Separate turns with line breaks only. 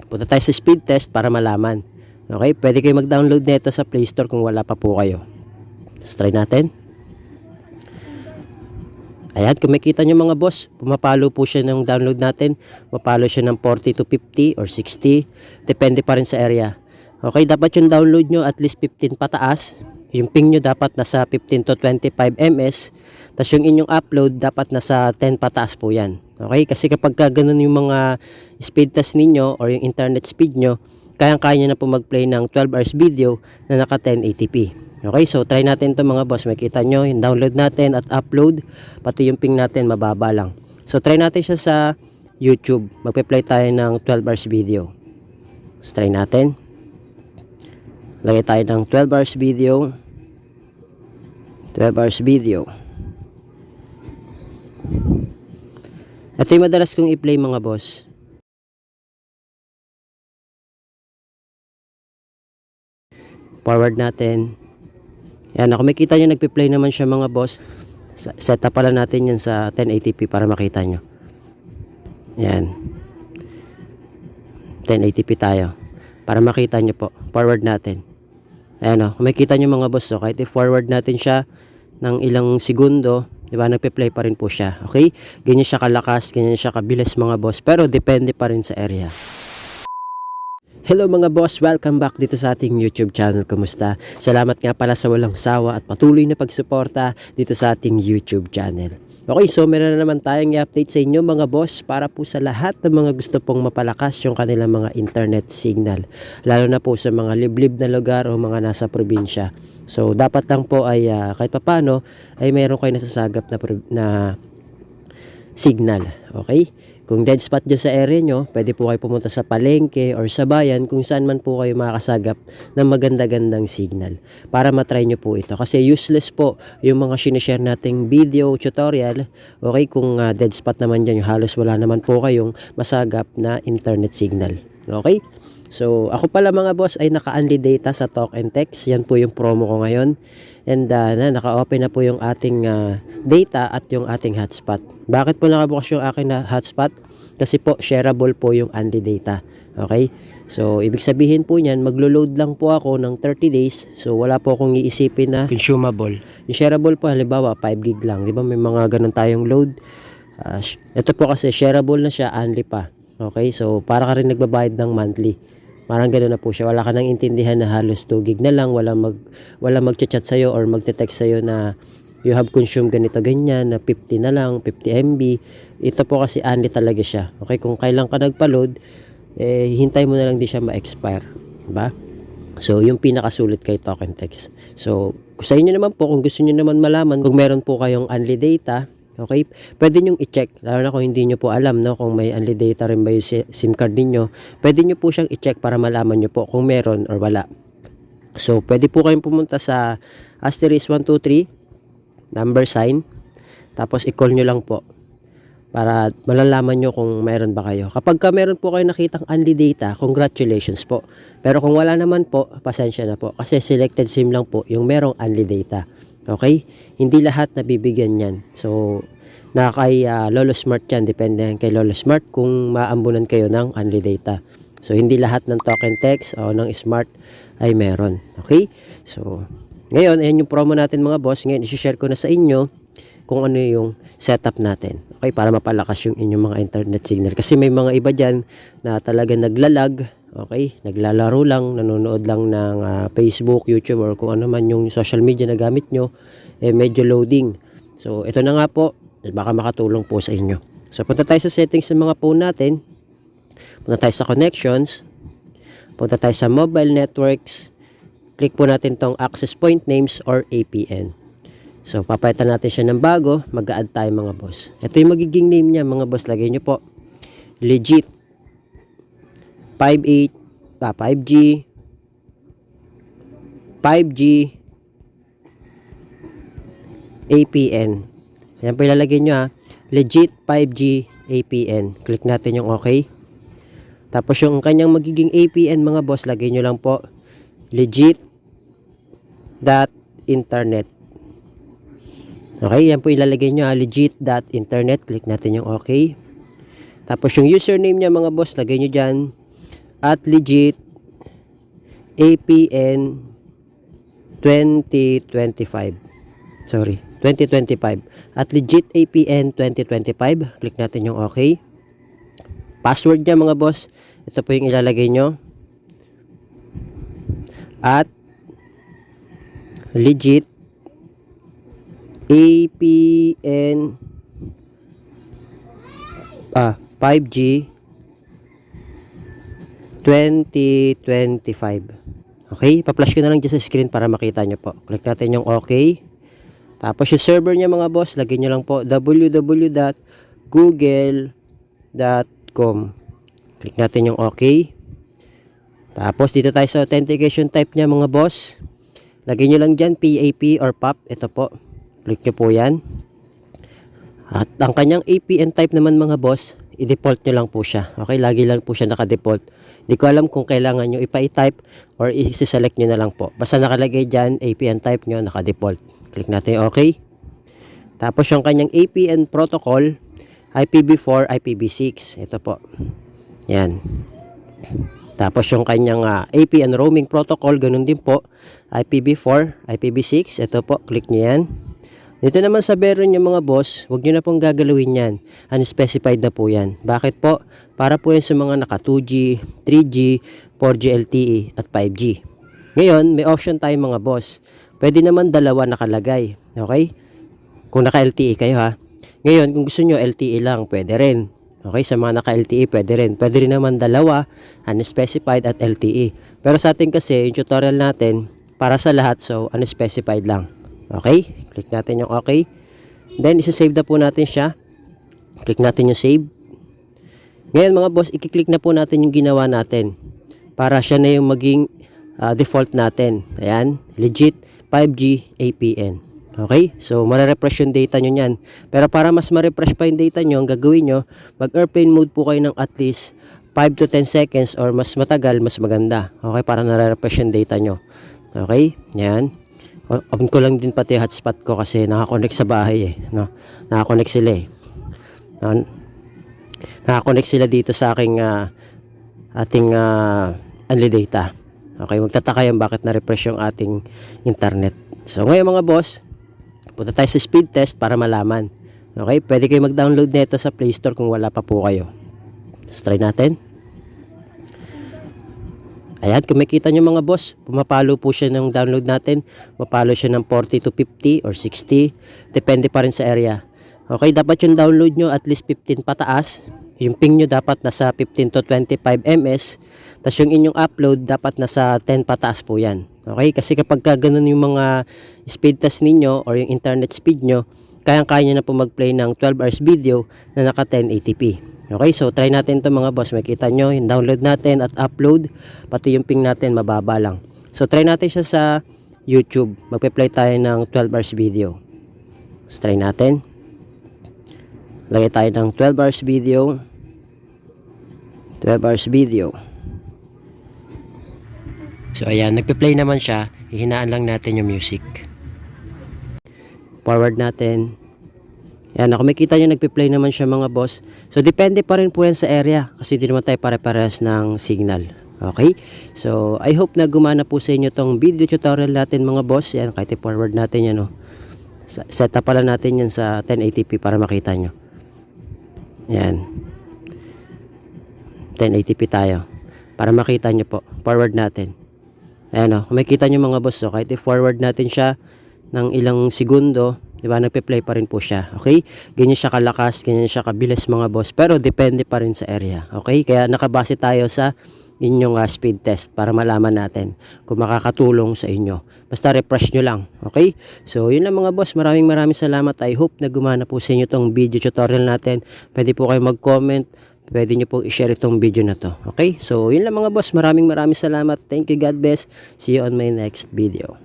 Punta tayo sa speed test para malaman. Okay, pwede kayo mag-download nito sa Play Store kung wala pa po kayo. So, try natin. Ayan, kung makita nyo mga boss, pumapalo po siya ng download natin. Mapalo siya ng 40 to 50 or 60. Depende pa rin sa area. Okay, dapat yung download nyo at least 15 pataas. Yung ping nyo dapat nasa 15 to 25 ms. Tapos yung inyong upload dapat nasa 10 pataas po yan. Okay, kasi kapag ganun yung mga speed test ninyo or yung internet speed nyo, kayang-kaya nyo na po mag-play ng 12 hours video na naka 1080p. Okay, so try natin to mga boss. Makita nyo yung download natin at upload, pati yung ping natin mababa lang. So try natin siya sa YouTube. Magpe-play tayo ng 12 hours video. So try natin. Lagay tayo ng 12 hours video. 12 hours video. Ito yung madalas kong i-play mga boss. Forward natin. Yan, ako makita nyo nagpi-play naman siya mga boss. Set up pala natin yun sa 1080p para makita nyo. Yan. 1080p tayo. Para makita nyo po. Forward natin. Ayan o. Kung makita nyo mga boss, so, kahit i-forward natin siya ng ilang segundo, diba, nagpi-play pa rin po siya. Okay? Ganyan siya kalakas, ganyan siya kabilis mga boss. Pero depende pa rin sa area. Hello mga boss, welcome back dito sa ating YouTube channel. Kumusta? Salamat nga pala sa walang sawa at patuloy na pagsuporta dito sa ating YouTube channel. Okay, so meron na naman tayong i-update sa inyo mga boss para po sa lahat ng mga gusto pong mapalakas yung kanilang mga internet signal. Lalo na po sa mga liblib na lugar o mga nasa probinsya. So dapat lang po ay kahit papano ay meron kayo nasasagap na signal. Okay? Kung dead spot dyan sa area nyo, pwede po kayo pumunta sa palengke or sa bayan kung saan man po kayo makakasagap ng maganda-gandang signal para matry nyo po ito. Kasi useless po yung mga sinishare nating video tutorial. Okay, kung dead spot naman dyan, yung halos wala naman po kayong masagap na internet signal. Okay? So, ako pala mga boss ay naka-unli data sa Talk and Text. Yan po yung promo ko ngayon. And naka-open na po yung ating data at yung ating hotspot. Bakit po nakabukas yung aking hotspot? Kasi po shareable po yung unli data. Okay? So, ibig sabihin po niyan, maglo-load lang po ako ng 30 days. So, wala po akong iisipin na consumable. Yung shareable po, halimbawa 5 gig lang. Di ba may mga ganun tayong load? Ito po kasi shareable na siya, unli pa. Okay? So, para ka rin nagbabayad ng monthly. Parang gano'n na po siya. Wala ka nang intindihan na halos 2 gig na lang. Wala mag-chat sa'yo or magte-text sa'yo na you have consumed ganito ganyan na 50 na lang, 50 MB. Ito po kasi unli talaga siya. Okay, kung kailan ka nagpa-load, hintay mo na lang din siya ma-expire. Diba? So, yung pinakasulit kay Talk and Text. So, sa inyo naman po, kung gusto niyo naman malaman, kung meron po kayong unli data, okay, pwede nyo i-check, lalo na kung hindi nyo po alam, no, kung may unli data rin ba yung SIM card ninyo, pwede nyo po siyang i-check para malaman nyo po kung meron or wala. So, pwede po kayong pumunta sa *123, number sign, tapos i-call nyo lang po para malalaman nyo kung meron ba kayo. Kapag ka meron po kayo nakitang unli data, congratulations po. Pero kung wala naman po, pasensya na po. Kasi selected SIM lang po yung merong unli data. Okay? Hindi lahat nabibigyan yan. So, na kay Lolo Smart yan. Depende kay Lolo Smart kung maambunan kayo ng unli data. So, hindi lahat ng Talk and Text o ng Smart ay meron. Okay? So, ngayon, ayan yung promo natin mga boss. Ngayon, isi-share ko na sa inyo kung ano yung setup natin. Okay? Para mapalakas yung inyong mga internet signal. Kasi may mga iba dyan na talaga naglalag. Okay? Naglalaro lang, nanonood lang ng Facebook, YouTube, or kung ano man yung social media na gamit nyo, medyo loading. So, ito na nga po. Baka makatulong po sa inyo. So, punta tayo sa settings ng mga phone natin. Punta tayo sa connections. Punta tayo sa mobile networks. Click po natin tong access point names or APN. So, papalitan natin siya ng bago. Mag-a-add tayo mga boss. Ito yung magiging name niya mga boss. Lagay nyo po. Legit 5G 5G APN. Ayan po ilalagay nyo ha. Legit 5G APN. Click natin yung okay. Tapos yung kanyang magiging APN mga boss, lagay nyo lang po legit.internet. Okay, yan po ilalagay nyo ha. Legit.internet. Click natin yung okay. Tapos yung username niya mga boss, lagay nyo dyan at legit APN 2025. Sorry, 2025. At legit APN 2025. Click natin yung okay. Password niya mga boss. Ito po yung ilalagay nyo. At legit APN 5G 2025. Okay, pa-flash ko na lang dyan sa screen para makita nyo po. Click natin yung okay. Tapos yung server niya mga boss, lagyan nyo lang po www.google.com. Click natin yung okay. Tapos dito tayo sa authentication type niya mga boss. Lagyan nyo lang dyan PAP or PAP. Ito po. Click nyo po yan. At ang kanyang APN type naman mga boss, i-default nyo lang po siya. Okay, lagi lang po siya naka-default. Hindi ko alam kung kailangan nyo ipa-type or i-select nyo na lang po. Basta nakalagay dyan, APN type nyo, naka-default. Click natin yung okay. Tapos yung kanyang APN protocol, IPv4, IPv6. Ito po. Yan. Tapos yung kanyang APN roaming protocol, ganun din po. IPv4, IPv6. Ito po, click nyo yan. Dito naman sa Veron yung mga boss, huwag nyo na pong gagalawin yan. Unspecified na po yan. Bakit po? Para po yan sa mga naka 2G, 3G, 4G LTE at 5G. Ngayon, may option tayo mga boss. Pwede naman dalawa nakalagay. Okay? Kung naka LTE kayo ha. Ngayon, kung gusto nyo LTE lang, pwede rin. Okay? Sa mga naka LTE, pwede rin. Pwede rin naman dalawa, unspecified at LTE. Pero sa atin kasi, yung tutorial natin, para sa lahat, so unspecified lang. Okay, click natin yung okay. Then, isa-save na po natin siya. Click natin yung save. Ngayon mga boss, i-click na po natin yung ginawa natin. Para siya na yung maging default natin. Ayan, legit 5G APN. Okay, so mare-refresh yung data nyo yan. Pero para mas ma-refresh pa yung data nyo, ang gagawin nyo, mag-airplane mode po kayo ng at least 5 to 10 seconds or mas matagal, mas maganda. Okay, para nare-refresh yung data nyo. Okay, yan. On ko lang din pati hotspot ko kasi nakakonect sa bahay no? Nakakonect sila no? Nakakonect sila dito sa aking ating only data. Okay, magtataka yan bakit na-refresh yung ating internet. So ngayon mga boss, punta tayo sa speed test para malaman. Okay, pwede kayo mag-download nito sa Play Store kung wala pa po kayo. So try natin. Ayan, kung makita nyo mga boss, pumapalo po siya ng download natin. Mapalo siya ng 40 to 50 or 60. Depende pa rin sa area. Okay, dapat yung download nyo at least 15 pataas. Yung ping nyo dapat nasa 15 to 25 ms. Tapos yung inyong upload dapat nasa 10 pataas po yan. Okay, kasi kapag ganun yung mga speed test ninyo or yung internet speed nyo, kayang-kaya nyo na po mag-play ng 12 hours video na naka 1080p. Okay, so try natin to mga boss. Makita nyo yung download natin at upload, pati yung ping natin mababa lang. So try natin siya sa YouTube. Magpe-play tayo ng 12 hours video. So try natin. Lagay tayo ng 12 hours video. 12 hours video. So ayan, nagpe-play naman siya. Hihinaan lang natin yung music. Forward natin. Yan, ako makita nyo nagpe-play naman siya mga boss. So depende pa rin po yan sa area kasi di naman tayo pare-parehas ng signal. Okay? So I hope na gumana po sa inyo tong video tutorial natin mga boss. Yan, kahit i-forward natin yan. Set up pala natin yan sa 1080p para makita nyo. Yan. 1080p tayo. Para makita nyo po. Forward natin. Ayan kung makita nyo mga boss. So kahit i-forward natin siya ng ilang segundo, diba, nagpe-play pa rin po siya. Okay? Ganyan siya kalakas, ganyan siya kabilis mga boss. Pero depende pa rin sa area. Okay? Kaya nakabase tayo sa inyong speed test para malaman natin kung makakatulong sa inyo. Basta refresh nyo lang. Okay? So, yun lang mga boss. Maraming salamat. I hope na gumana po sa inyo tong video tutorial natin. Pwede po kayo mag-comment. Pwede nyo po i-share itong video na to. Okay? So, yun lang mga boss. Maraming salamat. Thank you. God bless. See you on my next video.